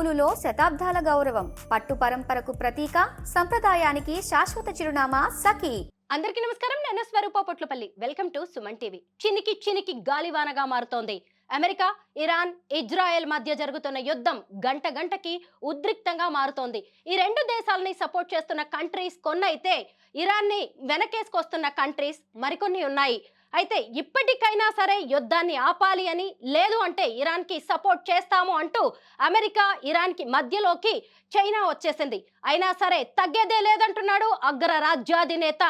నూలులో శతాబ్దాల గౌరవం, పట్టు పరంపరకు ప్రతీక, సంప్రదాయానికి శాశ్వత చిరునామా సఖీ. అందరికీ నమస్కారం. నేను Swaroopa Potlapalli. Welcome to Suman TV. చినికి చినికి గాలివానగా మారుతోంది. అమెరికా, ఇరాన్, ఇజ్రాయెల్ మధ్య జరుగుతున్న యుద్ధం గంట గంటకి ఉద్రిక్తంగా మారుతోంది. ఈ రెండు దేశాలని సపోర్ట్ చేస్తున్న కంట్రీస్ కొన్నైతే ఇరాన్ని వెనకేసుకొస్తున్న కంట్రీస్ మరికొన్ని ఉన్నాయి. అయితే ఇప్పటికైనా సరే యుద్ధాన్ని ఆపాలి అని, లేదు అంటే ఇరాన్కి సపోర్ట్ చేస్తాము అంటూ అమెరికా, ఇరాన్కి మధ్యలోకి చైనా వచ్చేసింది. అయినా సరే తగ్గేదే లేదంటున్నాడు అగ్ర రాజ్యాధినేత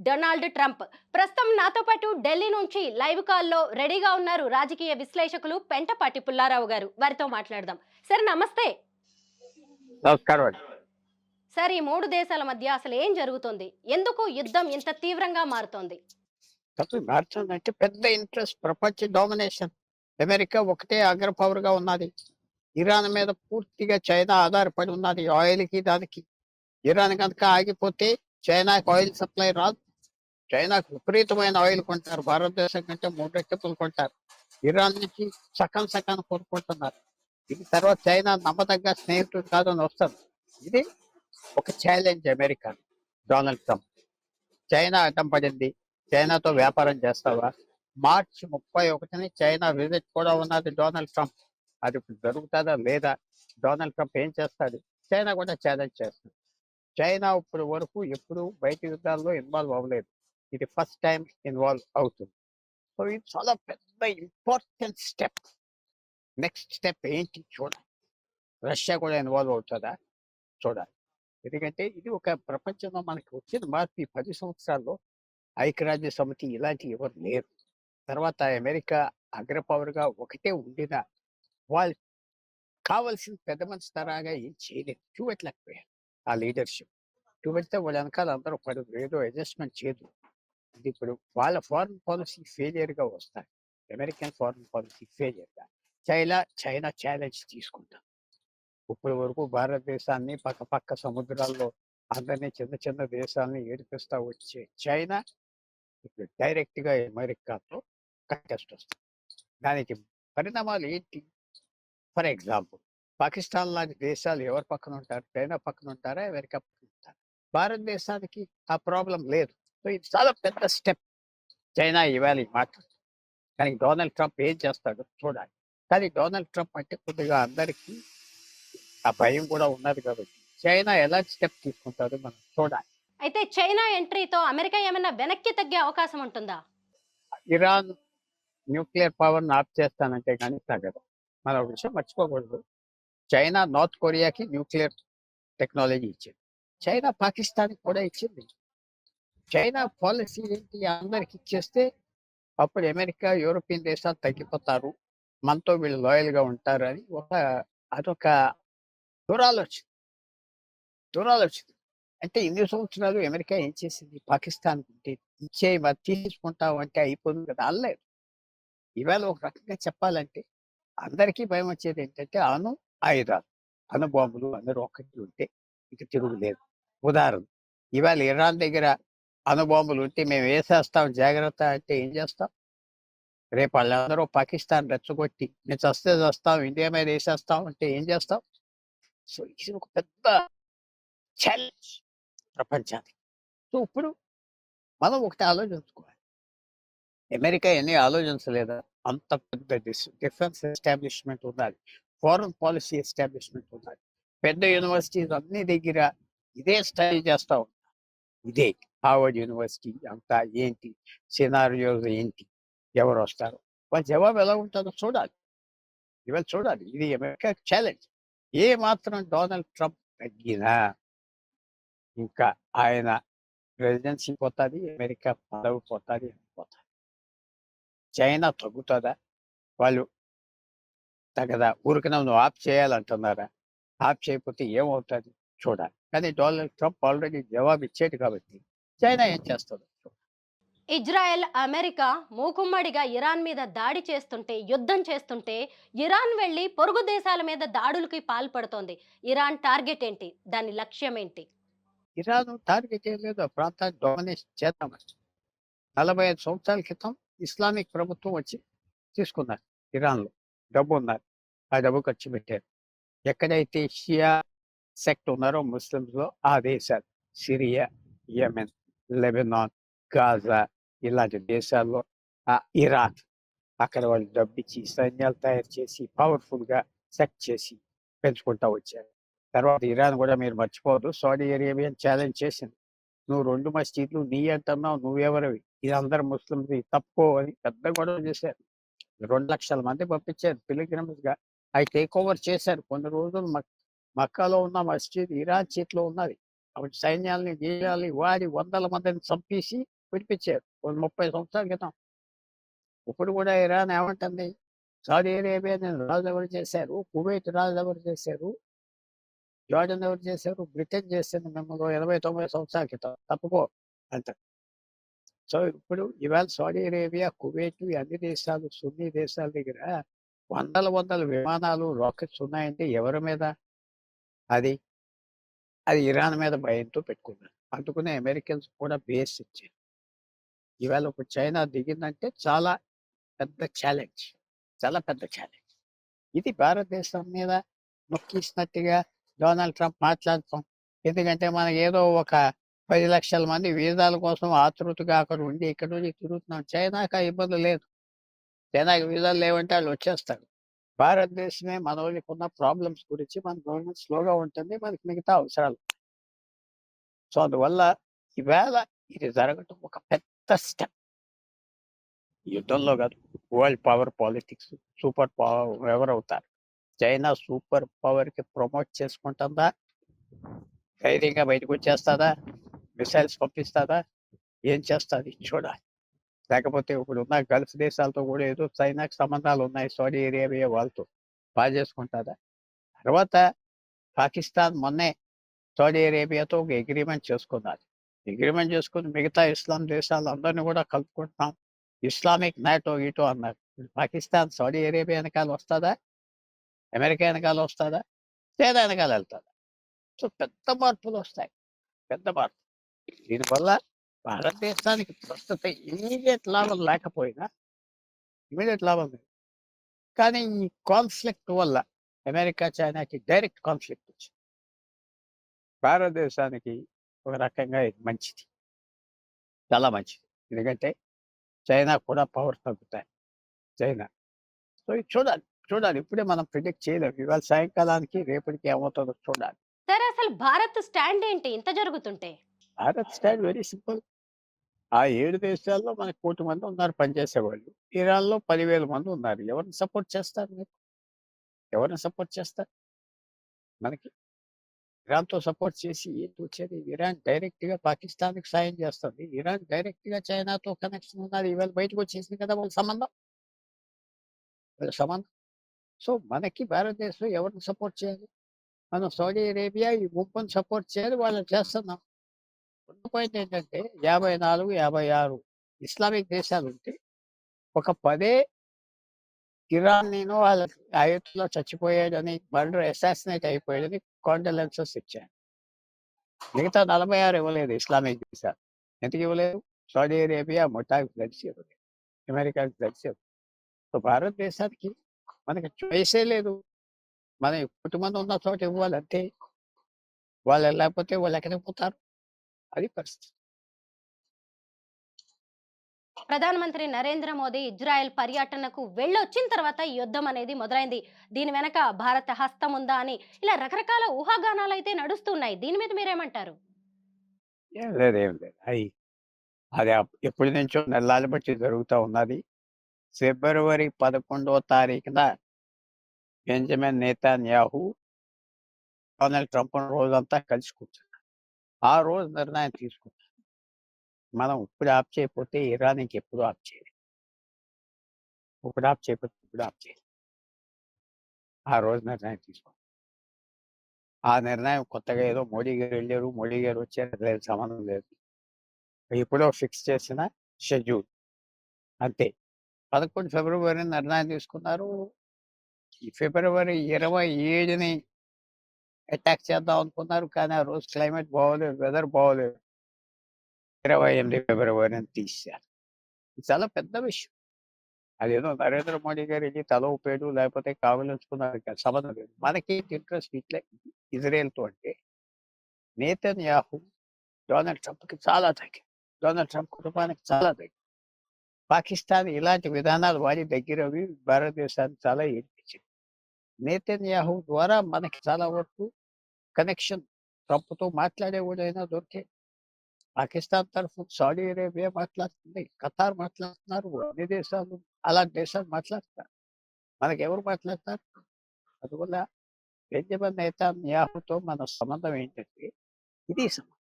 డొనాల్డ్ ట్రంప్. ప్రస్తుతం నాతో పాటు ఢిల్లీ నుంచి లైవ్ కాల్లో రెడీగా ఉన్నారు రాజకీయ విశ్లేషకులు పెంటపాటి పుల్లారావు గారు. వారితో మాట్లాడదాం. సార్ నమస్తే. నమస్కారం. సార్, ఈ మూడు దేశాల మధ్య అసలు ఏం జరుగుతుంది? ఎందుకు యుద్ధం ఇంత తీవ్రంగా మారుతోంది? మార్చండి పెద్ద ఇంట్రెస్ట్, ప్రపంచ డామినేషన్. అమెరికా ఒకటే అగ్ర పవర్ గా ఉన్నది. ఇరాన్ మీద పూర్తిగా చైనా ఆధారపడి ఉన్నది, ఆయిల్ కి దానికి. ఇరాన్ కనుక ఆగిపోతే చైనాకి ఆయిల్ సప్లై రాదు. చైనాకు విపరీతమైన ఆయిల్ కొంటారు, భారతదేశం కంటే 3 రెట్టింపులు కొంటారు. ఇరాన్ నుంచి సగం కొనుక్కుంటున్నారు. ఇది తర్వాత చైనా నమ్మదగ్గ స్నేహితుడు కాదని వస్తుంది. ఇది ఒక challenge America. Donald Trump China అడ్డం పడింది, చైనాతో వ్యాపారం చేస్తావా? మార్చి 31ని చైనా విజిట్ కూడా ఉన్నది డొనాల్డ్ ట్రంప్. అది ఇప్పుడు జరుగుతుందా లేదా? డొనాల్డ్ ట్రంప్ ఏం చేస్తాడు? చైనా కూడా ఛాలెంజ్ చేస్తుంది. చైనా ఇప్పుడు వరకు ఎప్పుడు బయట యుద్ధాల్లో ఇన్వాల్వ్ అవ్వలేదు, ఇది ఫస్ట్ టైం ఇన్వాల్వ్ అవుతుంది. సో ఇది చాలా పెద్ద ఇంపార్టెంట్ స్టెప్. నెక్స్ట్ స్టెప్ ఏంటి చూడాలి. రష్యా కూడా ఇన్వాల్వ్ అవుతుందా చూడాలి. ఎందుకంటే ఇది ఒక ప్రపంచంలో మనకి వచ్చిన మార్పు. ఈ 10 సంవత్సరాల్లో ఐక్యరాజ్య సమితి ఇలాంటి ఎవరు లేరు. తర్వాత అమెరికా అగ్రపవర్గా ఒకటే ఉండిన వాళ్ళు కావాల్సిన పెద్ద మనిషి తరాగా ఏం చేయలేదు, చూపెట్టలేకపోయారు. ఆ లీడర్షిప్ చూపెడితే వాళ్ళ వెనకాల అందరూ పడదు, ఏదో అడ్జస్ట్మెంట్ చేయదు. ఇది ఇప్పుడు వాళ్ళ ఫారిన్ పాలసీ ఫెయిలియర్గా వస్తాయి. అమెరికన్ ఫారిన్ పాలసీ ఫెయిలియర్గా చైనా ఛాలెంజ్ తీసుకుంటాం. ఇప్పటి వరకు భారతదేశాన్ని పక్క సముద్రాల్లో అందరినీ చిన్న చిన్న దేశాలని ఏడిపిస్తా వచ్చే చైనా ఇప్పుడు డైరెక్ట్ గా అమెరికాతో కంటెస్ట్ వస్తుంది. దానికి పరిణామాలు ఏంటి? ఫర్ ఎగ్జాంపుల్, పాకిస్తాన్ లాంటి దేశాలు ఎవరి పక్కన ఉంటారు? చైనా పక్కన ఉంటారా, అమెరికా పక్కన ఉంటారా? భారతదేశానికి ఆ ప్రాబ్లం లేదు. సో ఇది చాలా పెద్ద స్టెప్. చైనా ఇవాళ మాట, కానీ డొనాల్డ్ ట్రంప్ ఏం చేస్తాడో చూడాలి. కానీ డొనాల్డ్ ట్రంప్ అంటే కొద్దిగా అందరికీ ఆ భయం కూడా ఉన్నది కాబట్టి చైనా ఎలాంటి స్టెప్ తీసుకుంటారో మనం చూడాలి. అయితే చైనా ఎంట్రీతో అమెరికా ఏమైనా వెనక్కి తగ్గే అవకాశం ఉంటుందా? ఇరాన్ న్యూక్లియర్ పవర్ ఆఫ్ చేస్తానంటే కానీ తగ్గదు. మనం ఒక విషయం మర్చిపోకూడదు, చైనా నార్త్ కొరియాకి న్యూక్లియర్ టెక్నాలజీ ఇచ్చింది, చైనా పాకిస్తాన్కి కూడా ఇచ్చింది. చైనా పాలసీ ఏంటి? అందరికి ఇచ్చేస్తే అప్పుడు అమెరికా, యూరోపియన్ దేశాలు తగ్గిపోతారు, మనతో వీళ్ళు లాయల్గా ఉంటారు అని అదొక దూరాలోచన. అంటే ఇన్ని సంవత్సరాలు అమెరికా ఏం చేసింది? పాకిస్తాన్ ఇచ్చే తీసుకుంటావు అంటే అయిపోతుంది కదా, అనలేదు. ఇవాళ ఒక రకంగా చెప్పాలంటే అందరికీ భయం వచ్చేది ఏంటంటే ఆయుధాలు, బాంబులు, రాకెట్లు ఉంటే ఇక తిరుగులేదు. ఉదాహరణ, ఇవాళ ఇరాన్ దగ్గర బాంబులు ఉంటే మేము వేసేస్తాం జాగ్రత్త అంటే ఏం చేస్తాం? రేపు వాళ్ళందరూ పాకిస్తాన్ రెచ్చగొట్టి మేము చస్తాం, ఇండియా మీద వేసేస్తాం అంటే ఏం చేస్తాం? సో ఇది ఒక పెద్ద ఛాలెంజ్ ప్రపంచానికి. సో ఇప్పుడు మనం ఒకటి ఆలోచించుకోవాలి, అమెరికా ఎన్ని ఆలోచించలేదా? అంత పెద్ద డిఫెన్స్ ఎస్టాబ్లిష్మెంట్ ఉన్నది, ఫారెన్ పాలసీ ఎస్టాబ్లిష్మెంట్ ఉన్నది, పెద్ద యూనివర్సిటీస్ అన్ని దగ్గర ఇదే స్టడీ చేస్తా ఉన్నారు. ఇదే హార్వర్డ్ యూనివర్సిటీ అంతా ఏంటి సినారియోస్ ఏంటి, ఎవరు వస్తారు, వాళ్ళ జవాబు ఎలా ఉంటుందో చూడాలి. ఇవాళ చూడాలి. ఇది అమెరికా ఛాలెంజ్. ఏ మాత్రం డొనాల్డ్ ట్రంప్ తగ్గినా ఇంకా ఆయన ప్రెసిడెన్సీ పోతుంది, అమెరికా పదవి పోతుంది. చైనా తగ్గుతుందా? వాళ్ళు తగదా? ఊరికనే నువ్వు ఆఫ్ చేయాలంటున్నారా? ఆఫ్ చేయకపోతే ఏమవుతుంది చూడాలి. కానీ డొనాల్డ్ ట్రంప్ ఆల్రెడీ జవాబు ఇచ్చేది కాబట్టి చైనా ఏం చేస్తుంది? ఇజ్రాయెల్, అమెరికా మూకుమ్మడిగా ఇరాన్ మీద దాడి చేస్తుంటే, యుద్ధం చేస్తుంటే ఇరాన్ వెళ్ళి పొరుగు దేశాల మీద దాడులకి పాల్పడుతోంది. ఇరాన్ టార్గెట్ ఏంటి? దాని లక్ష్యం ఏంటి? ఇరాన్ టార్గెట్ ఏం లేదు, ఆ ప్రాంతాన్ని డామినేట్ చేద్దామని. 45 సంవత్సరాల క్రితం ఇస్లామిక్ ప్రభుత్వం వచ్చి తీసుకున్నారు. ఇరాన్లో డబ్బు ఉన్నారు, ఆ డబ్బు ఖర్చు పెట్టారు. ఎక్కడైతే షియా సెక్ట్ ఉన్నారో ముస్లిమ్స్‌లో ఆ దేశాలు సిరియా, యెమెన్, లెబనాన్, గాజా ఇలాంటి దేశాల్లో ఇరాక్ అక్కడ వాళ్ళు డబ్బిచ్చి సైన్యాలు తయారు చేసి పవర్‌ఫుల్‌గా సెట్ చేసి పెంచుకుంటా వచ్చారు. తర్వాత ఇరాన్ కూడా మీరు మర్చిపోవద్దు సౌదీ అరేబియాని ఛాలెంజ్ చేసింది. నువ్వు 2 మసీదులు నీయి అంటున్నావు నువ్వెవరివి? ఇది అందరు ముస్లిమ్స్‌ది తప్పుకో అని పెద్ద గొడవ చేశారు. 2,00,000 మంది పంపించారు పిల్గ్రిమ్స్‌గా. అయి టేక్ ఓవర్ చేశారు. కొన్ని రోజులు మక్కాలో ఉన్న మస్జిద్ ఇరాన్ చేతిలో ఉన్నది. అప్పుడు సైన్యాల్ని, గీయాల్ని వాడి వందల మందిని చంపేసి విడిపించారు. ఓ 30 సంవత్సరాల క్రితం. ఇప్పుడు కూడా ఇరాన్ ఏమంటుంది? సౌదీ అరేబియాని రాజు ఎవరు చేశారు? కువైట్ రాజు ఎవరు చేశారు? జార్డన్ ఎవరు చేశారు? బ్రిటన్ చేసింది మిమ్మల్ని 80, 90 సంవత్సరాల క్రితం. తప్పుకో అంటారు. సో, ఇప్పుడు ఇవాళ సౌదీ అరేబియా, కువైట్ ఈ అన్ని దేశాలు సున్నీ దేశాల దగ్గర వందల విమానాలు, రాకెట్స్ ఉన్నాయంటే ఎవరి మీద? అది అది ఇరాన్ మీద భయంతో పెట్టుకున్నారు. అందుకనే అమెరికన్స్ కూడా బేస్ ఇచ్చారు. ఇవాళ ఇప్పుడు చైనా దిగిందంటే చాలా పెద్ద ఛాలెంజ్. చాలా పెద్ద ఛాలెంజ్. ఇది భారతదేశం మీద నొక్కేసినట్టుగా డొనాల్డ్ ట్రంప్ మాట్లాడతాం. ఎందుకంటే మనకేదో ఒక 10,00,000 మంది వీసాల కోసం ఆతృతగా అక్కడ ఉండి ఇక్కడ నుంచి తిరుగుతున్నాం. చైనాకి ఆ ఇబ్బంది లేదు. చైనాకి వీసాలు లేవంటే వాళ్ళు వచ్చేస్తారు. భారతదేశమే మనోళ్ళకున్న ప్రాబ్లమ్స్ గురించి మన గవర్నమెంట్ స్లోగా ఉంటుంది. మనకి మిగతా అవసరాలు. సో, అందువల్ల ఈవేళ ఇది జరగటం ఒక పెద్ద స్టెప్. యుద్ధంలో కాదు. World power politics super power ఎవరవుతారు? చైనా సూపర్ పవర్‌కి ప్రమోట్ చేసుకుంటుందా? ధైర్యంగా బయటకొచ్చేస్తదా? మిసైల్స్ పంపిస్తదా? ఏం చేస్తది చూడాలి. లేకపోతే ఇప్పుడున్న గల్ఫ్ దేశాలతో కూడా ఏదో చైనాకి సంబంధాలున్నాయి. సౌదీ అరేబియా వాళ్ళతో. చేసుకుంటాదా? తర్వాత పాకిస్తాన్ మొన్నే సౌదీ అరేబియాతో ఒక అగ్రీమెంట్ చేసుకున్నది. అగ్రీమెంట్ చేసుకొని మిగతా ఇస్లాం దేశాలందరిని కూడా కలుపుకుంటున్నాం. ఇస్లామిక్ నాటో గీటో అన్నారు. ఇప్పుడు పాకిస్తాన్ సౌదీ అరేబియా వెనకాల వస్తదా? అమెరికా వెనకాల వస్తదా? చైనా వెనకాల వెళ్తదా? సో, పెద్ద మార్పులొస్తాయి. పెద్ద మార్పు. దీనివల్ల భారతదేశానికి ప్రస్తుత ఇమ్మీడియేట్ లాభం లేకపోయినా ఇమ్మీడియేట్ లాభం లేదు. కానీ ఈ కాన్ఫ్లిక్ట్ వల్ల అమెరికా, చైనాకి డైరెక్ట్ కాన్ఫ్లిక్ట్ వచ్చింది. భారతదేశానికి ఒక రకంగా ఇది మంచిది. చాలా మంచిది. ఎందుకంటే చైనా కూడా పవర్ తగ్గుతాయి. చైనా. సో, ఇది చూడాలి. చూడాలి. ఇప్పుడే మనం ప్రిడిక్ట్ చేయలేం. ఇవాళ సాయంకాలానికి రేపటికి ఏమవుతుందో చూడాలి. సరే అసలు భారత్ స్టాండ్ ఏంటి ఇంత జరుగుతుంటే? Bharat stand very simple. ఆ 7 దేశాల్లో మనకు 1,00,00,000 మంది ఉన్నారు పనిచేసేవాళ్ళు. ఇరాన్‌లో 10,000 మంది ఉన్నారు. ఎవరిని సపోర్ట్ చేస్తారు మీరు? ఎవరిని సపోర్ట్ చేస్తారు? మనకి ఇరాన్‌తో సపోర్ట్ చేసి ఏంటి వచ్చేది? ఇరాన్ డైరెక్ట్‌గా పాకిస్తాన్‌కి సాయం చేస్తుంది. ఇరాన్ డైరెక్ట్‌గా చైనాతో కనెక్షన్ ఉన్నది. ఇవాళ బయటకొచ్చేసింది కదా వాళ్ళ సంబంధం. వాళ్ళ సంబంధం. సో, మనకి భారతదేశం ఎవరిని సపోర్ట్ చేయాలి? మనం సౌదీ అరేబియా ఈ గుంపుని సపోర్ట్ చేయాలి. వాళ్ళని చేస్తున్నాం. ఉన్న పాయింట్ ఏంటంటే 54, 56 ఇస్లామిక్ దేశాలుంటే ఒక 10 ఇరాన్ వాళ్ళ ఆయుత్తులో చచ్చిపోయాడని, మర్డర్ అసాసినేట్ అయిపోయాడని కాండోలెన్సెస్ ఇచ్చారు. మిగతా 46 ఇవ్వలేదు ఇస్లామిక్ దేశాలు. ఎందుకు ఇవ్వలేదు? సౌదీ అరేబియా ముఠాకి కలిసి ఇవ్వలేదు. అమెరికాకి కలిసి ఇవ్వలేదు. సో, భారతదేశానికి మనకి చాయిసే లేదు. మనం 1,00,00,000 మంది ఉన్న చోట ఇవ్వాలి అంతే. వాళ్ళు లేకపోతే వాళ్ళు ఎక్కడికి పోతారు? అది పరిస్థితి. ప్రధానమంత్రి నరేంద్ర మోదీ ఇజ్రాయెల్ పర్యటనకు వెళ్ళొచ్చిన తర్వాత ఈ యుద్ధం అనేది మొదలైంది. దీని వెనక భారత హస్తం ఉందా అని ఇలా రకరకాల ఊహాగానాలైతే నడుస్తున్నాయి. దీని మీద మీరేమంటారు? ఏం లేదు. ఏం లేదు. అది ఎప్పటి నుంచో నెలల బట్టి జరుగుతా ఉన్నది. ఫిబ్రవరి 11వ తారీఖున బెంజమిన్ నెతన్యాహు, డొనాల్డ్ ట్రంప్ రోజంతా కలిసి కూర్చున్నారు. ఆ రోజు నిర్ణయం తీసుకున్నారు. మనం ఇప్పుడు ఆప్ చేయకపోతే ఇరాన్ ఇంకెప్పుడు ఆప్ చేయలేదు. ఇప్పుడు ఆప్ చేయకపోతే ఇప్పుడు ఆప్ చేయలేదు. ఆ రోజు నిర్ణయం తీసుకున్నారు. ఆ నిర్ణయం కొత్తగా ఏదో మోడీ గారు వెళ్ళారు, మోడీ గారు వచ్చారు లేదు సంబంధం లేదు. ఎప్పుడో ఫిక్స్ చేసిన షెడ్యూల్ అంతే. 11 ఫిబ్రవరి నిర్ణయం తీసుకున్నారు. ఈ ఫిబ్రవరి 27ని అటాక్ చేద్దాం అనుకున్నారు. కానీ ఆ రోజు క్లైమేట్ బాగోలేదు, వెదర్ బాగోలేదు. 28 ఫిబ్రవరిని తీసేశారు. ఇది చాలా పెద్ద విషయం. అదేదో నరేంద్ర మోడీ గారు వెళ్ళి తల ఊపాడు లేకపోతే కావలించుకున్నారు కాదు, సంబంధం లేదు. మనకేంటి ఇంట్రెస్ట్ ఇట్లా ఇజ్రాయెల్తో అంటే నేతన్యాహు డొనాల్డ్ ట్రంప్కి చాలా దగ్గర, డొనాల్డ్ ట్రంప్ కుటుంబానికి చాలా దగ్గర. పాకిస్తాన్ ఇలాంటి విధానాలు వాడి దగ్గరవి భారతదేశానికి చాలా ఏడిపించింది. నేతన్యాహు ద్వారా మనకి చాలా వరకు కనెక్షన్, ట్రంప్తో మాట్లాడేవాడైనా దొరికే. పాకిస్తాన్ తరఫు సౌదీ అరేబియా మాట్లాడుతుంది, ఖతార్ మాట్లాడుతున్నారు, అన్ని దేశాలు అలాంటి దేశాలు మాట్లాడుతున్నారు. మనకి ఎవరు మాట్లాడతారు? అందువల్ల బెంజమిన్ నేతన్యాహుతో మన సంబంధం ఏంటంటే ఇది సంబంధం,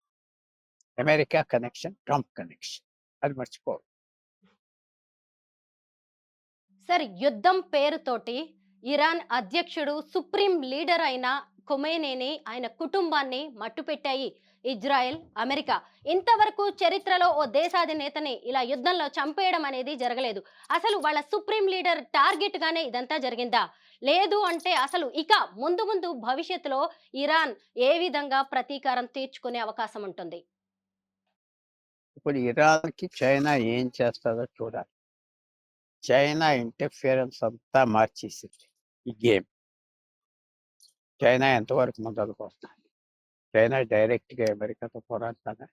అమెరికా కనెక్షన్, ట్రంప్ కనెక్షన్, అది మర్చిపోవాలి. సార్, యుద్ధం పేరుతోటి ఇరాన్ అధ్యక్షుడు సుప్రీం లీడర్ అయిన ఖొమేనీని ఆయన కుటుంబాన్ని మట్టుపెట్టాయి ఇజ్రాయెల్, అమెరికా. ఇంతవరకు చరిత్రలో ఓ దేశాధినేతని ఇలా యుద్ధంలో చంపేయడం అనేది జరగలేదు. అసలు వాళ్ళ సుప్రీం లీడర్ టార్గెట్ గానే ఇదంతా జరిగిందా? లేదు అంటే అసలు ఇక ముందు ముందు భవిష్యత్తులో ఇరాన్ ఏ విధంగా ప్రతీకారం తీర్చుకునే అవకాశం ఉంటుంది? ఇప్పుడు ఇరాన్కి చైనా ఏం చేస్తుందో చూడాలి. చైనా ఇంటర్ఫియరెన్స్ అంతా మార్చేసింది ఈ గేమ్. చైనా ఎంతవరకు మొదలుకొస్తుంది? చైనా డైరెక్ట్గా అమెరికాతో పోరాడతారా?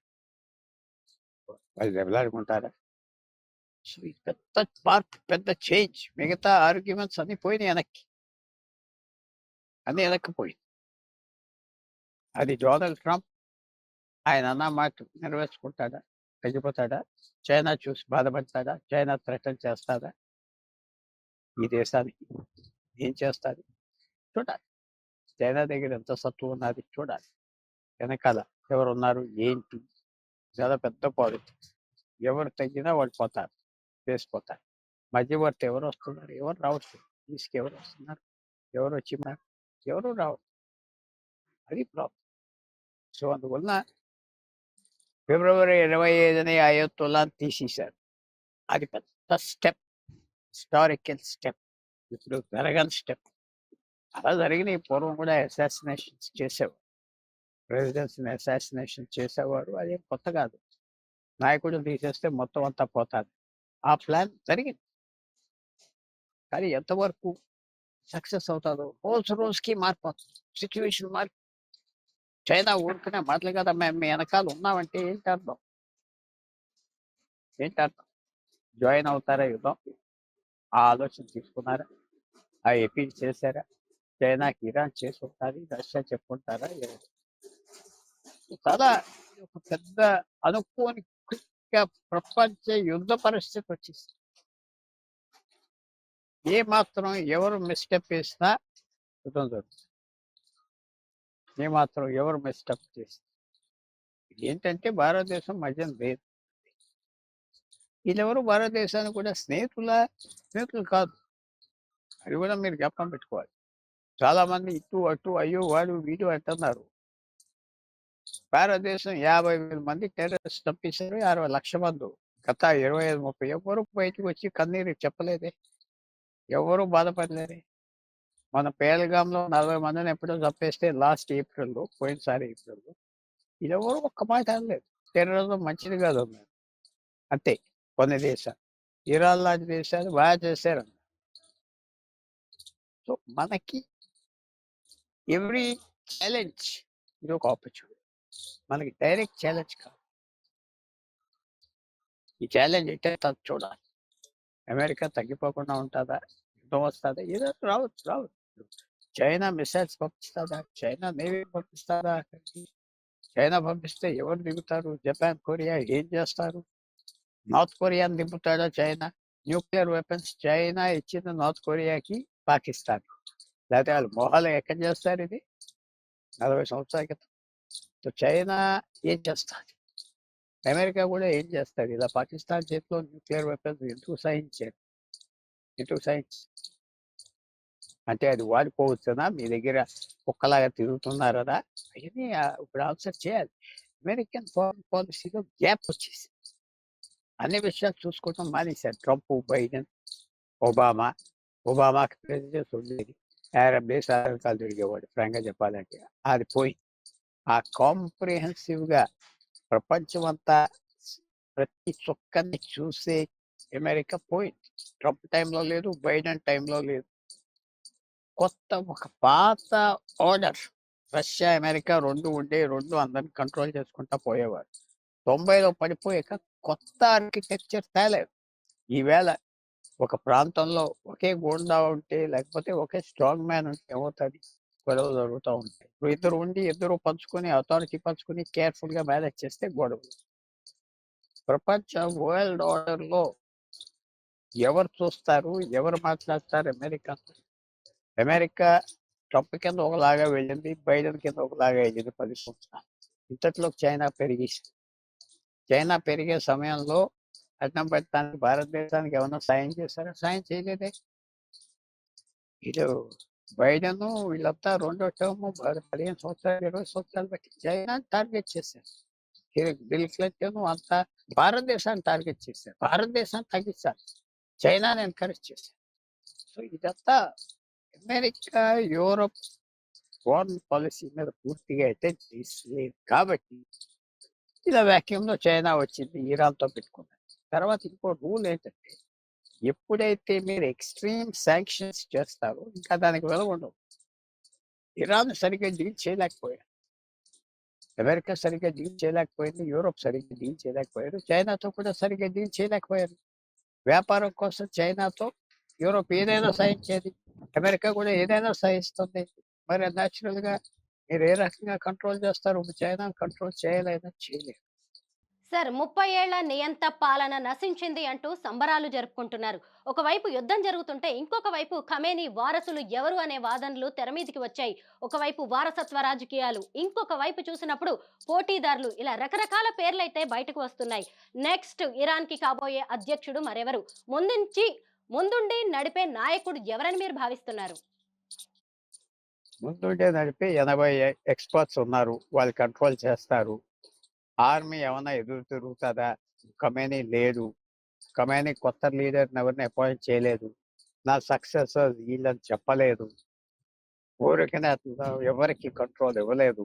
వాళ్ళు దెబ్బలాడుకుంటారా? సో ఇది పెద్ద మార్పు, పెద్ద చేంజ్. మిగతా ఆర్గ్యుమెంట్స్ అన్ని పోయినాయి వెనక్కి, అన్ని వెనక్కిపోయింది. అది డొనాల్డ్ ట్రంప్ ఆయన అన్న మాట నెరవేర్చుకుంటాడా, తగ్గిపోతాడా? చైనా చూసి బాధపడతాడా? చైనా థ్రెటన్ చేస్తాడా? ఈ దేశానికి ఏం చేస్తుంది చూడాలి. చైనా దగ్గర ఎంత సత్తువ ఉన్నది చూడాలి. వెనకాల ఎవరున్నారు ఏంటి, చాలా పెద్ద పాలిటిక్స్. ఎవరు తగ్గినా వాళ్ళు పోతారు, వేసిపోతారు. మధ్యవర్తి ఎవరు వస్తున్నారు, ఎవరు రావట్లేదు. తీసుకెవరు వస్తున్నారు, ఎవరు వచ్చి ఎవరు రావట్లేదు. అది ప్రాబ్లం. సో అందువల్ల ఫిబ్రవరి 25 అయోత్తుల్లాని తీసేశారు. అది పెద్ద స్టెప్, హిస్టారికల్ స్టెప్, ఇప్పుడు జరగని స్టెప్. అలా జరిగినాయి. పూర్వం కూడా అసాసినేషన్స్ చేసేవారు, ప్రెసిడెంట్స్ని అసాసినేషన్ చేసేవారు. అదేం కొత్త కాదు. నాయకుడు తీసేస్తే మొత్తం అంతా పోతారు. ఆ ప్లాన్ జరిగింది. కానీ ఎంతవరకు సక్సెస్ అవుతుందో రోజు రోజుకి మారిపోతుంది సిచ్యువేషన్. మారి చైనా ఊరుకునే మాటలు కదా, మేము మీ వెనకాల ఉన్నామంటే ఏంటి అర్థం? ఏంటి అర్థం? జాయిన్ అవుతారా యుద్ధం? ఆ ఆలోచన తీసుకున్నారా? ఆ ఎపీల్ చేశారా? చైనాకి ఇరాన్ చేసి ఉంటుంది, రష్యా చెప్పుకుంటారా? చాలా ఒక పెద్ద అనుకోని క్విక్గా ప్రపంచ యుద్ధ పరిస్థితి వచ్చేసింది. ఏ మాత్రం ఎవరు మిస్టెప్ వేసినా యుద్ధం జరుగుతుంది. ఏ మాత్రం ఎవరు మిస్టెప్ చేసినా. ఏంటంటే భారతదేశం మధ్య లేదు. వీళ్ళెవరు భారతదేశానికి కూడా స్నేహితులు కాదు. అది కూడా మీరు జ్ఞాపకం పెట్టుకోవాలి. చాలా మంది ఇటు అటు అయ్యో వాడు వీడు అంటున్నారు. భారతదేశం 50,000 మంది టెర్రరిస్ట్ చంపేశారు, 60 లక్షల మంది. గత 25-30 ఎవరు బయటకు వచ్చి కన్నీరు చెప్పలేదే, ఎవరు బాధపడలేదే. మన పేలగాంలో 40 మందిని ఎప్పుడో చంపేస్తే లాస్ట్ ఏప్రిల్లో, పోయినసారి ఏప్రిల్లో, ఇదెవరు ఒక్క మాట అనలేదు. టెర్రరిజం మంచిది కాదు అన్నారు. అంతే. కొన్ని దేశాలు, ఇరాన్ లాంటి దేశాలు బాగా చేశారన్నారు. సో మనకి ఎవ్రీ ఛాలెంజ్ ఇది ఒక ఆపర్చునిటీ. మనకి డైరెక్ట్ ఛాలెంజ్ కాదు. ఈ ఛాలెంజ్ అంటే చూడాలి. అమెరికా తగ్గిపోకుండా ఉంటుందా, యుద్ధం వస్తుందా, ఏదో రావచ్చు. చైనా మిసైల్స్ పంపిస్తుందా, చైనా నేవీ పంపిస్తుందా? చైనా పంపిస్తే ఎవరు దిగుతారు? జపాన్, కొరియా ఏం చేస్తారు? నార్త్ కొరియాని దింపుతాడా చైనా? న్యూక్లియర్ వెపన్స్ చైనా ఇచ్చిన నార్త్ కొరియాకి, పాకిస్తాన్. లేకపోతే వాళ్ళు మొహాలు ఎక్కడ చేస్తారు? ఇది 40 సంవత్సరాల క్రితం. సో చైనా ఏం చేస్తారు? అమెరికా కూడా ఏం చేస్తారు? ఇలా పాకిస్తాన్ చేతిలో న్యూక్లియర్ వెపన్స్ ఎందుకు సహించారు? అంటే అది వాడిపోవచ్చునా? మీ దగ్గర కుక్కలాగా తిరుగుతున్నారా? అవన్నీ ఇప్పుడు ఆన్సర్ చేయాలి. అమెరికన్ ఫారెన్ పాలసీలో గ్యాప్ వచ్చేసి అన్ని విషయాలు చూసుకోవటం మానేశారు. ట్రంప్, బైడెన్, ఒబామాకి ప్రెసిడెంట్ ఉండేది, అరబ్ దేశాలు తిరిగేవాడు. ఫ్రాంక్గా చెప్పాలంటే అది పోయి ఆ కాంప్రిహెన్సివ్గా ప్రపంచం అంతా ప్రతి చుక్కని చూసే అమెరికా పోయింది. ట్రంప్ టైంలో లేదు, బైడెన్ టైంలో లేదు. కొత్త ఒక పాత ఆర్డర్. రష్యా, అమెరికా 2 ఉండే 2 అందరిని కంట్రోల్ చేసుకుంటా పోయేవారు. 90లో పడిపోయాక కొత్త ఆర్కిటెక్చర్ తేలేదు. ఈవేళ ఒక ప్రాంతంలో ఒకే గూండా ఉంటే, లేకపోతే ఒకే స్ట్రాంగ్ మ్యాన్ ఉంటే ఏమవుతుంది? గొడవలు జరుగుతూ ఉంటాయి. ఇప్పుడు ఇద్దరు ఉండి ఇద్దరు పంచుకొని అథారిటీ పంచుకొని కేర్ఫుల్గా మేనేజ్ చేస్తే గొడవలు. ప్రపంచ వరల్డ్ ఆర్డర్లో ఎవరు చూస్తారు, ఎవరు మాట్లాడతారు? అమెరికా. అమెరికా ట్రంప్ కింద ఒకలాగా వెళ్ళింది, బైడెన్ కింద ఒకలాగా వెళ్ళింది 10 సంవత్సరాలు. ఇంతట్లో చైనా పెరిగే సమయంలో అడ్డం పెట్టడానికి భారతదేశానికి ఏమన్నా సాయం చేశారా? సాయం చేయలేదే. వీళ్ళు బైడెన్ వీళ్ళంతా రెండో టర్మ్ 15 సంవత్సరాలు 20 సంవత్సరాలు బట్టి చైనా టార్గెట్ చేశారు. బిల్ క్లింటన్ అంతా భారతదేశాన్ని టార్గెట్ చేశారు. భారతదేశాన్ని తగ్గించాలి, చైనాని ఎంకరేజ్ చేశారు. సో ఇదంతా అమెరికా యూరోప్ ఫారెన్ పాలసీ మీద పూర్తిగా అటెండ్ చేయలేదు కాబట్టి ఇలా వ్యాక్యూమ్లో చైనా వచ్చింది, ఇరాన్తో పెట్టుకున్నది. తర్వాత ఇంకో రూల్ ఏంటంటే, ఎప్పుడైతే మీరు ఎక్స్ట్రీమ్ శాంక్షన్స్ చేస్తారో ఇంకా దానికి విలువ ఉండవు. ఇరాన్ సరిగ్గా డీల్ చేయలేకపోయారు, అమెరికా సరిగ్గా డీల్ చేయలేకపోయింది, యూరోప్ సరిగ్గా డీల్ చేయలేకపోయారు, చైనాతో కూడా సరిగ్గా డీల్ చేయలేకపోయారు. వ్యాపారం కోసం చైనాతో యూరోప్ ఏదైనా సహించేది, అమెరికా కూడా ఏదైనా సహిస్తుంది. మరి న్యాచురల్గా మీరు ఏ రకంగా కంట్రోల్ చేస్తారు? చైనా కంట్రోల్ చేయలేదా? చేయలేదు. సార్ 30 ఏళ్ల నియంత పాలన నశించింది అంటూ సంబరాలు జరుపుకుంటున్నారు. ఒకవైపు యుద్ధం జరుగుతుంటే ఇంకొక వైపు ఖమేనీ వారసులు ఎవరు అనే వాదనలు తెరమీదికి వచ్చాయి. ఒకవైపు వారసత్వ రాజకీయాలు, ఇంకొక వైపు చూసినప్పుడు పోటీదారులు, ఇలా రకరకాల పేర్లైతే బయటకు వస్తున్నాయి. నెక్స్ట్ ఇరాన్ కి కాబోయే అధ్యక్షుడు మరెవరు? ముందుండి నడిపే నాయకుడు ఎవరని మీరు భావిస్తున్నారు? ముందుండే నడిపి 80 ఎక్స్పర్ట్స్ ఉన్నారు, వాళ్ళు కంట్రోల్ చేస్తారు. ఆర్మీ ఏమన్నా ఎదురు తిరుగుతుందా? ఖమేనీ లేడు, ఖమేనీ కొత్త లీడర్ని ఎవరిని అపాయింట్ చేయలేదు, నా సక్సెసర్ వీళ్ళని చెప్పలేదు, ఊరికనే ఎవరికి కంట్రోల్ ఇవ్వలేదు.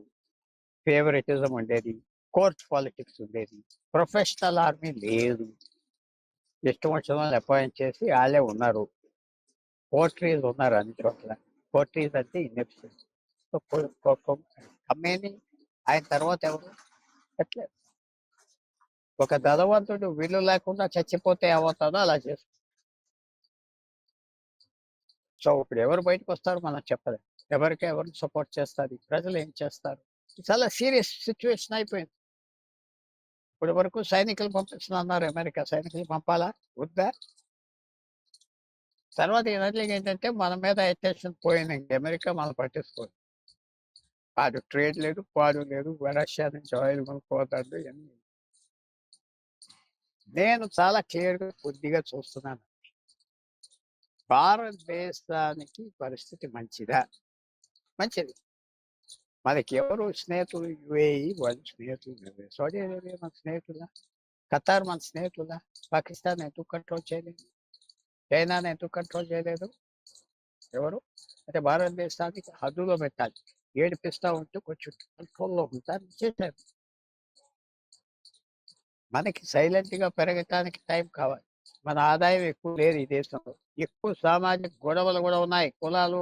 ఫేవరెటిజం ఉండేది, కోర్ట్ పాలిటిక్స్ ఉండేది, ప్రొఫెషనల్ ఆర్మీ లేదు. ఇష్టం వచ్చిన వాళ్ళు అపాయింట్ చేసి వాళ్ళే ఉన్నారు. పోర్ట్రీస్ ఉన్నారు అన్ని చోట్ల. పోర్ట్రీస్ అంటే ఇన్ఎఫిషియెంట్. సో ఖమేనీ ఆయన తర్వాత ఎవరు పెట్టలేదు. ఒక ధనవంతుడు వీళ్ళు లేకుండా చచ్చిపోతే ఏమవుతుందో అలా చేస్తారు. సో ఇప్పుడు ఎవరు బయటకు వస్తారో మనం చెప్పలేం. ఎవరిని సపోర్ట్ చేస్తారు, ప్రజలు ఏం చేస్తారు? చాలా సీరియస్ సిచ్యువేషన్ అయిపోయింది. ఇప్పటి వరకు సైనికులు పంపిస్తున్నారు, అమెరికా సైనికులు పంపాలా వద్దా? తర్వాత ఎనర్జీగా ఏంటంటే మన మీద అటెన్షన్ పోయింది, అమెరికా మనం పట్టించుకోదు. పాడు ట్రేడ్ లేదు, పాడు లేదు, రష్యా నుంచి ఆయిల్ కొనుక్కోవద్దు. ఇవన్నీ నేను చాలా క్లియర్గా కొద్దిగా చూస్తున్నాను. భారతదేశానికి పరిస్థితి మంచిదా? మంచిది. మనకి ఎవరు స్నేహితులు? యుఏఈ వాళ్ళు స్నేహితులు, సౌదీ అరేబియా మన స్నేహితులా, ఖతార్ మన స్నేహితులా, పాకిస్తాన్ ఎందుకు కంట్రోల్ చేయలేదు, చైనాని ఎందుకు కంట్రోల్ చేయలేదు? ఎవరు అంటే భారతదేశానికి హద్దులో పెట్టాలి, ఏడిపిస్తా ఉంటే కొంచెం కంట్రోల్లో ఉంటారు, చేశారు. మనకి సైలెంట్గా పెరగటానికి టైం కావాలి. మన ఆదాయం ఎక్కువ లేదు ఈ దేశంలో, ఎక్కువ సామాజిక గొడవలు కూడా ఉన్నాయి. కులాలు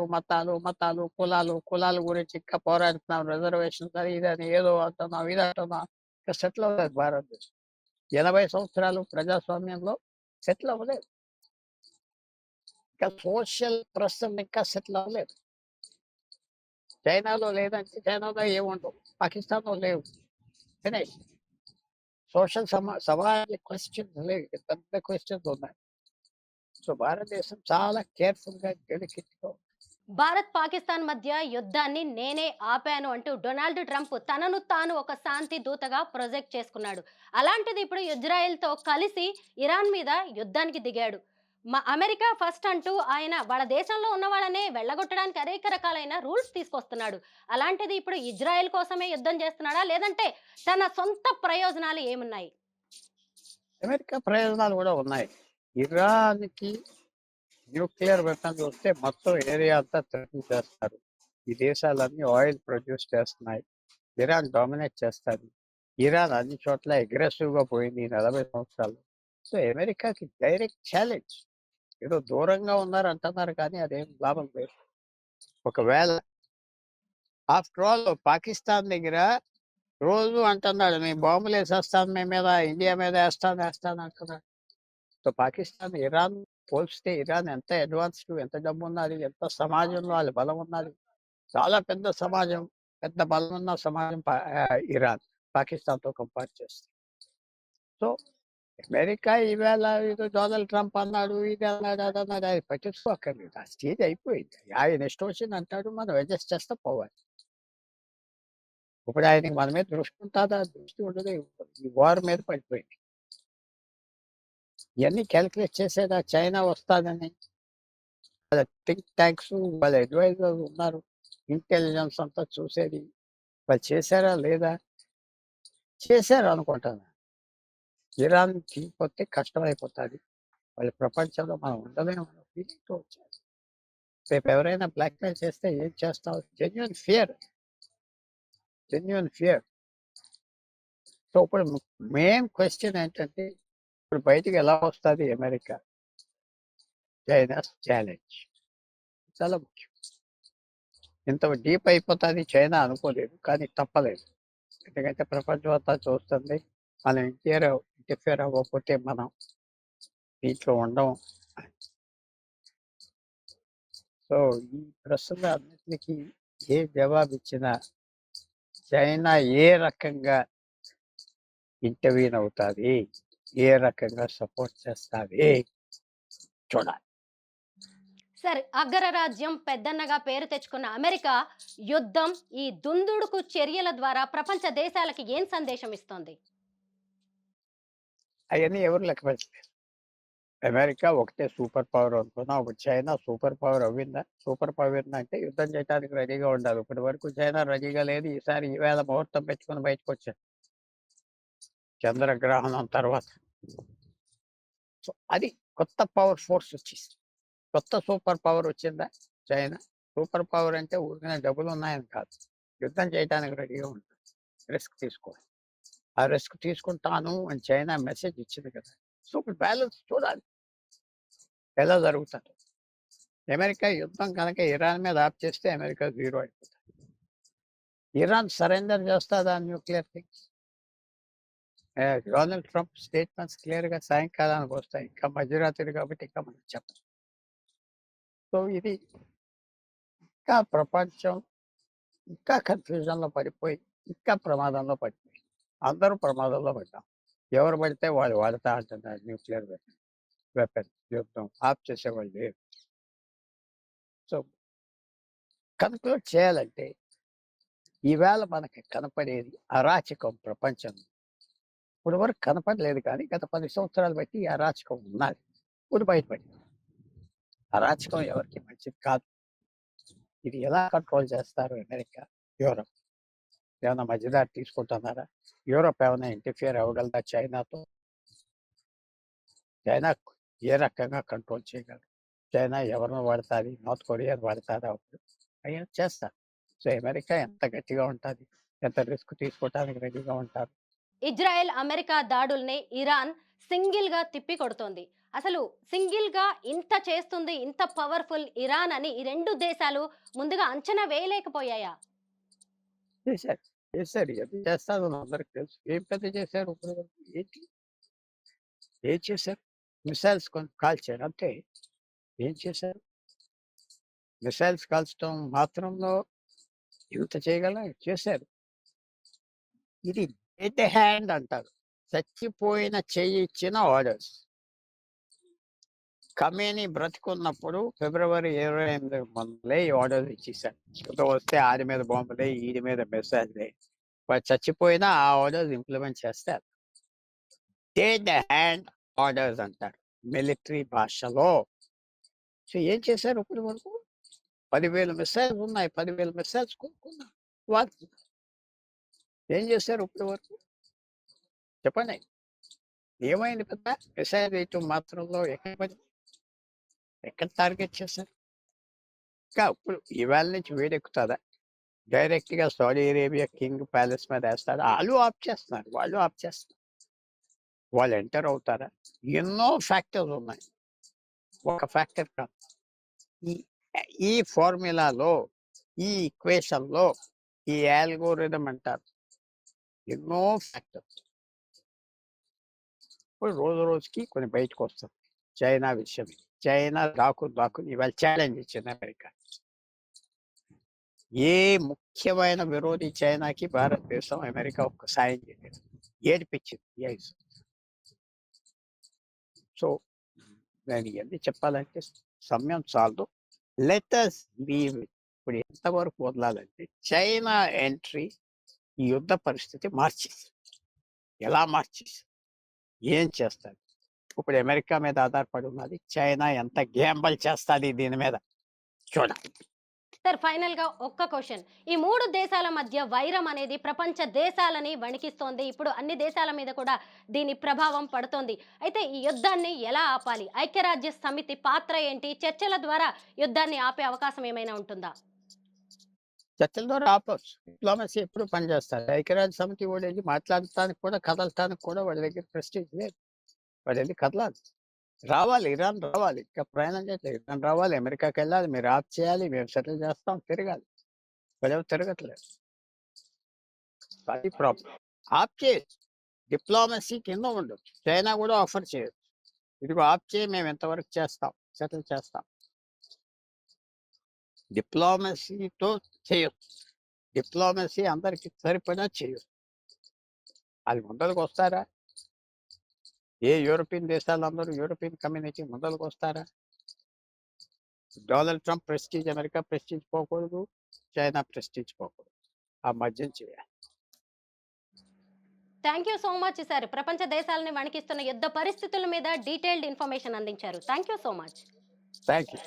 గురించి ఇంకా పోరాడుతున్నాం, రిజర్వేషన్స్ అని ఇదని ఏదో అంటున్నాం, ఇది అంటున్నాం. ఇంకా సెటిల్ అవ్వలేదు భారతదేశం. 80 సంవత్సరాలు ప్రజాస్వామ్యంలో సెటిల్ అవ్వలేదు. ఇంకా సోషల్ ప్రశ్నలు ఇంకా సెటిల్ అవ్వలేదు. చైనాలో లేదంటే చైనాలో ఏముండవు, పాకిస్తాన్లో లేవు, ఫినిష్. సోషల్ సమాజ క్వశ్చన్స్ లేవు, పెద్ద క్వశ్చన్స్ ఉన్నాయి. సో భారతదేశం చాలా కేర్ఫుల్గా డెలికేట్గా. భారత్ పాకిస్తాన్ మధ్య యుద్ధాన్ని నేనే ఆపాను అంటూ డొనాల్డ్ ట్రంప్ తనను తాను ఒక శాంతి దూతగా ప్రొజెక్ట్ చేసుకున్నాడు. అలాంటిది ఇప్పుడు ఇజ్రాయెల్తో కలిసి ఇరాన్ మీద యుద్ధానికి దిగాడు. అమెరికా ఫస్ట్ అంటూ ఆయన వాళ్ళ దేశంలో ఉన్న వాళ్ళనే వెళ్ళగొట్టడానికి అనేక రకాలైన రూల్స్ తీసుకొస్తున్నాడు. అలాంటిది ఇప్పుడు ఇజ్రాయెల్ కోసమే యుద్ధం చేస్తున్నాడా, లేదంటే తన సొంత ప్రయోజనాలు ఏమున్నాయి? అమెరికా ప్రయోజనాలు కూడా ఉన్నాయి. ఇరాన్కి న్యూక్లియర్ వెపన్స్ వస్తే మొత్తం ఏరియా అంతా థ్రెటన్ చేస్తారు. ఈ దేశాలన్నీ ఆయిల్ ప్రొడ్యూస్ చేస్తున్నాయి, ఇరాన్ డామినేట్ చేస్తారు. ఇరాన్ అన్ని చోట్ల అగ్రెసివ్గా పోయింది ఈ 40 సంవత్సరాలు. సో అమెరికాకి డైరెక్ట్ ఛాలెంజ్. ఏదో దూరంగా ఉన్నారు అంటున్నారు కానీ అదేం లాభం లేదు. ఒకవేళ ఆఫ్టర్ ఆల్ పాకిస్తాన్ దగ్గర రోజు అంటున్నాడు, మేము బాంబులు వేసేస్తాను మీ మీద, ఇండియా మీద వేస్తాను అంటున్నాడు. సో పాకిస్తాన్ ఇరాన్ పోల్చితే ఇరాన్ ఎంత అడ్వాన్స్డ్, ఎంత డబ్బు ఉన్నది, ఎంత సమాజంలో వాళ్ళ బలం ఉన్నది. చాలా పెద్ద సమాజం, పెద్ద బలం ఉన్న సమాజం ఇరాన్ పాకిస్తాన్తో కంపేర్ చేస్తే. సో అమెరికా ఈవేళ ఏదో డొనాల్డ్ ట్రంప్ అన్నాడు, ఇది అన్నాడు, అది అన్నాడు, అది పట్టించుకోక్కర్లేదు. ఆ స్టేజ్ అయిపోయింది. ఆయన ఇష్టం వచ్చింది అంటాడు, మనం అడ్జస్ట్ చేస్తే పోవాలి. ఇప్పుడు ఆయనకి మన మీద దృష్టి ఉంటుందా? దృష్టి ఉండదు. ఈ వార్ మీద పడిపోయింది. ఇవన్నీ క్యాలిక్యులేట్ చేసేదా చైనా వస్తాదని. వాళ్ళ థింక్ ట్యాంక్స్, వాళ్ళ అడ్వైజర్స్ ఉన్నారు, ఇంటెలిజెన్స్ అంతా చూసేది. వాళ్ళు చేశారా లేదా? చేశారు అనుకుంటాను. ఇరాన్ తీయకపోతే కష్టమైపోతుంది. వాళ్ళ ప్రపంచంలో మనం ఉండలేము ఫీలింగ్తో వచ్చారు. రేపు ఎవరైనా బ్లాక్మెయిల్ చేస్తే ఏం చేస్తావు? Genuine fear. సో ఇప్పుడు మెయిన్ క్వశ్చన్ ఏంటంటే, ఇప్పుడు బయటికి ఎలా వస్తుంది అమెరికా? చైనా ఛాలెంజ్ చాలా ముఖ్యం. ఇంత డీప్ అయిపోతుంది చైనా అనుకోలేదు, కానీ తప్పలేదు. ఎందుకంటే ప్రపంచం అంతా చూస్తుంది. మనం ఇంటర్ఫియర్ అవ్వకపోతే మనం దీంట్లో ఉండం. సో ఈ ప్రశ్నల అన్నిటికీ ఏ జవాబు ఇచ్చినా చైనా ఏ రకంగా ఇంటర్వ్యూన్ అవుతుంది, ఏ రకంగా సపోర్ట్ చేస్తుంది చూడాలి. సరే, అగ్రరాజ్యం పెద్దన్నగా పేరు తెచ్చుకున్న అమెరికా యుద్ధం, ఈ దుందుడుకు చర్యల ద్వారా ప్రపంచ దేశాలకి ఏం సందేశం ఇస్తోంది? అవన్నీ ఎవరు లెక్క పెట్టలేదు. అమెరికా ఒకటే సూపర్ పవర్ అనుకున్నా, ఇప్పుడు చైనా సూపర్ పవర్ అవ్విందా? సూపర్ పవర్ అంటే యుద్ధం చేయడానికి రెడీగా ఉండాలి. ఇప్పటి వరకు చైనా రెడీగా లేదు. ఈసారి ఈవేళ ముహూర్తం పెట్టుకుని బయటకు వచ్చారు చంద్రగ్రహణం తర్వాత. సో అది కొత్త పవర్ ఫోర్స్ వచ్చేసి కొత్త సూపర్ పవర్ వచ్చిందా చైనా? సూపర్ పవర్ అంటే ఊరికనే డబ్బులు ఉన్నాయని కాదు, యుద్ధం చేయడానికి రెడీగా ఉంటుంది, రిస్క్ తీసుకోవాలి. ఆ రిస్క్ తీసుకుంటాను అని చైనా మెసేజ్ ఇచ్చింది కదా. సో ఇప్పుడు బ్యాలెన్స్ చూడాలి ఎలా జరుగుతుంది. అమెరికా యుద్ధం కనుక ఇరాన్ మీద ఆప్ చేస్తే అమెరికా జీరో అయిపోతుంది. ఇరాన్ సరెండర్ చేస్తుందా nuclear things? Donald Trump statements క్లియర్గా సాయంకాలానికి వస్తాయి. ఇంకా మధ్యరాత్రి కాబట్టి ఇంకా మనం చెప్పం. సో ఇది ఇంకా ప్రపంచం ఇంకా కన్ఫ్యూజన్లో పడిపోయి, ఇంకా ప్రమాదంలో పడిపోయి, అందరూ ప్రమాదంలో పడ్డాం. ఎవరు పడితే వాళ్ళు వాడతా అంటున్నారు న్యూక్లియర్ వెపన్. యుద్ధం ఆఫ్ చేసేవాళ్ళు లేరు. సో కన్క్లూడ్ చేయాలంటే ఈవేళ మనకి కనపడేది అరాచకం ప్రపంచం. ఇప్పుడు వరకు కనపడలేదు, కానీ గత 10 సంవత్సరాలు బట్టి ఈ అరాచకం ఉన్నది. ఇప్పుడు బయటపడింది. అరాచకం ఎవరికి మంచిది కాదు. ఇది ఎలా కంట్రోల్ చేస్తారు అమెరికా, యూరోప్? ఏమైనా మధ్యదారి తీసుకుంటున్నారా? యూరోప్ ఏమైనా ఇంటర్ఫియర్ అవ్వగలదా చైనాతో? చైనా ఏ రకంగా కంట్రోల్ చేయగలరు? చైనా ఎవరిని వాడుతుంది? నార్త్ కొరియాని వాడుతుందా? అప్పుడు అయ్యా చేస్తారు. సో అమెరికా ఎంత గట్టిగా ఉంటుంది, ఎంత రిస్క్ తీసుకోవడానికి రెడీగా ఉంటారు. ఇజ్రాయెల్ అమెరికా దాడుల్ని ఇరాన్ సింగిల్ గా తిప్పి కొడుతోంది. అసలు సింగిల్ గా ఇంత చేస్తుంది, ఇంత పవర్ఫుల్ ఇరాన్ అని ఈ రెండు దేశాలు ముందుగా అంచనా వేయలేకపోయాయా? చేశారు చేశారు ఎంత చేస్తారు అందరికి తెలుసు. ఏం పెద్ద చేశారు ఇప్పుడు వరకు? ఏంటి ఏం చేశారు? మిసైల్స్ కాల్చారు అంతే. ఏం చేశారు? మిసైల్స్ కాల్చడం మాత్రంలో ఇంత చేయగల చేశారు. ఇది డెడ్ హ్యాండ్ అంటారు. చచ్చిపోయిన చెయ్యి ఇచ్చిన ఆర్డర్స్. కమేని బ్రతికున్నప్పుడు ఫిబ్రవరి 28 మొదలే ఈ ఆర్డర్స్ ఇచ్చేసారు. యుద్ధం వస్తే ఆడి మీద బాంబులే, ఈడి మీద మిసైల్లే. వాడు చచ్చిపోయినా ఆ ఆర్డర్స్ ఇంప్లిమెంట్ చేస్తారు. డెడ్ హ్యాండ్ ఆర్డర్స్ అంటారు మిలిటరీ భాషలో. సో ఏం చేశారు ఇప్పటి వరకు? 10,000 మిసైల్స్ ఉన్నాయి. 10,000 మిసైల్స్ కొనుక్కున్నారు. వాళ్ళు ఏం చేశారు ఇప్పటి వరకు? చెప్పండి. ఏమైంది పెద్ద? మిసైల్ వేయటం మాత్రంలో ఎక్కడ టార్గెట్ చేశారు? ఇంకా ఇప్పుడు ఇవాళ నుంచి వేడెక్కుతుందా? డైరెక్ట్ గా సౌదీ అరేబియా కింగ్ ప్యాలెస్ మీద వేస్తారు. వాళ్ళు ఆఫ్ చేస్తున్నారు. వాళ్ళు ఎంటర్ అవుతారా? ఎన్నో ఫ్యాక్టర్స్ ఉన్నాయి. ఒక ఫ్యాక్టర్ కాదు. ఈ ఈ ఫార్ములాలో, ఈ ఈక్వేషన్‌లో, ఈ అల్గోరిథం అంటారు. ఎన్నో ఫ్యాక్టర్స్. ఇప్పుడు రోజు రోజుకి కొన్ని బయటకొస్తుంది. చైనా విషయం. చైనా దాక్కుని ఇవాళ ఛాలెంజ్ ఇచ్చింది అమెరికా. ఏ ముఖ్యమైన విరోధి చైనాకి భారతదేశం, అమెరికా ఒక్క సాయం చేయలేదు. ఏడిపించింది. యెస్. సో, నేను ఇవన్నీ చెప్పాలంటే సమయం చాలదు. Let us leave it. ఇప్పుడు ఎంతవరకు వదలాలంటే చైనా ఎంట్రీ ఈ యుద్ధ పరిస్థితి మార్చేసింది. ఎలా మార్చేసింది? ఏం చేస్తారు? ఇప్పుడు అమెరికా మీద ఆధారపడి ఉన్నది. చైనా ఎంత గ్యాంబల్ చేస్తుంది దీని మీద చూడాలి. సార్ ఫైనల్ గా ఒక్క క్వశ్చన్. ఈ 3 దేశాల మధ్య వైరం అనేది ప్రపంచ దేశాలని వణికిస్తోంది. ఇప్పుడు అన్ని దేశాల మీద కూడా దీని ప్రభావం పడుతోంది. అయితే ఈ యుద్ధాన్ని ఎలా ఆపాలి? ఐక్యరాజ్య సమితి పాత్ర ఏంటి? చర్చల ద్వారా యుద్ధాన్ని ఆపే అవకాశం ఏమైనా ఉంటుందా? చర్చల ద్వారా ఆపొచ్చు. డిప్లొమసీ ఎప్పుడు పనిచేస్తారు. ఐక్యరాజ్య సమితి వాడు వెళ్ళి మాట్లాడటానికి కూడా, కదలటానికి కూడా వాళ్ళ దగ్గర ప్రెస్టీజ్ లేదు. వాడు వెళ్ళి కదలాలి. రావాలి, ఇరాన్ రావాలి. ఇంకా ప్రయాణం చేయట్లేదు. ఇరాన్ రావాలి, అమెరికాకి వెళ్ళాలి, మీరు ఆఫ్ చేయాలి, మేము సెటిల్ చేస్తాం, తిరగాలి. వాళ్ళెవరు తిరగట్లేదు. అది ప్రాబ్లం. ఆఫ్ చేయొచ్చు. డిప్లొమసీ కింద ఉండొచ్చు. చైనా కూడా ఆఫర్ చేయొచ్చు. ఇదిగో ఆఫ్ చేయి, మేము ఎంతవరకు చేస్తాం, సెటిల్ చేస్తాం. డిప్లొమసీతో చేయొచ్చు. డిప్లొమసీ అందరికి సరిపడా చేయొచ్చు. అది ముందరకు వస్తారా? ఏ యూరోపియన్ దేశాలందరూ, యూరోపియన్ కమ్యూనిటీ ముందరకు వస్తారా? Donald Trump prestige, America prestige పోకూడదు, చైనా ప్రెస్టీజ్ పోకూడదు. ఆ మధ్యం చేయాలి. Thank you so much sir. ప్రపంచ దేశాలని వణికిస్తున్న యుద్ధ పరిస్థితుల మీద డీటెయిల్డ్ ఇన్ఫర్మేషన్ అందించారు. Thank you so much. Thank you.